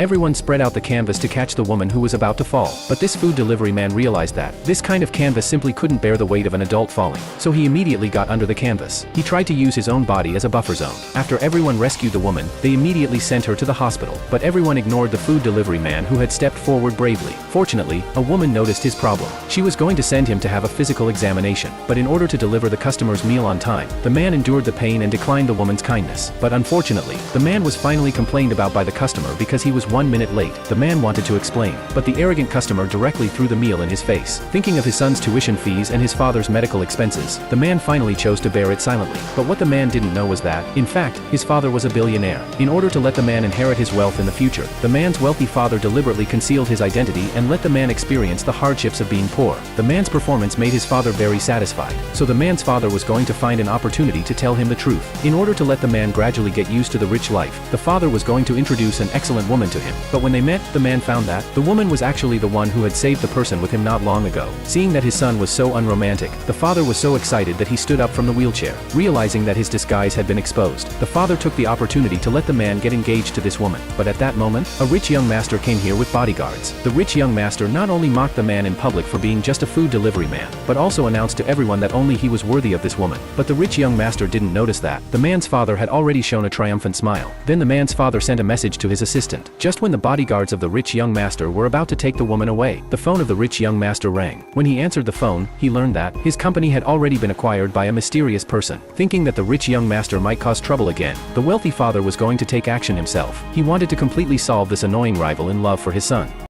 Everyone spread out the canvas to catch the woman who was about to fall. But this food delivery man realized that this kind of canvas simply couldn't bear the weight of an adult falling. So he immediately got under the canvas. He tried to use his own body as a buffer zone. After everyone rescued the woman, they immediately sent her to the hospital. But everyone ignored the food delivery man who had stepped forward bravely. Fortunately, a woman noticed his problem. She was going to send him to have a physical examination. But in order to deliver the customer's meal on time, the man endured the pain and declined the woman's kindness. But unfortunately, the man was finally complained about by the customer because he was 1 minute late. The man wanted to explain, but the arrogant customer directly threw the meal in his face. Thinking of his son's tuition fees and his father's medical expenses, the man finally chose to bear it silently. But what the man didn't know was that, in fact, his father was a billionaire. In order to let the man inherit his wealth in the future, the man's wealthy father deliberately concealed his identity and let the man experience the hardships of being poor. The man's performance made his father very satisfied, so the man's father was going to find an opportunity to tell him the truth. In order to let the man gradually get used to the rich life, the father was going to introduce an excellent woman to him. But when they met, the man found that the woman was actually the one who had saved the person with him not long ago. Seeing that his son was so unromantic, the father was so excited that he stood up from the wheelchair. Realizing that his disguise had been exposed, the father took the opportunity to let the man get engaged to this woman. But at that moment, a rich young master came here with bodyguards. The rich young master not only mocked the man in public for being just a food delivery man, but also announced to everyone that only he was worthy of this woman. But the rich young master didn't notice that the man's father had already shown a triumphant smile. Then the man's father sent a message to his assistant. Just when the bodyguards of the rich young master were about to take the woman away, the phone of the rich young master rang. When he answered the phone, he learned that his company had already been acquired by a mysterious person. Thinking that the rich young master might cause trouble again, the wealthy father was going to take action himself. He wanted to completely solve this annoying rival in love for his son.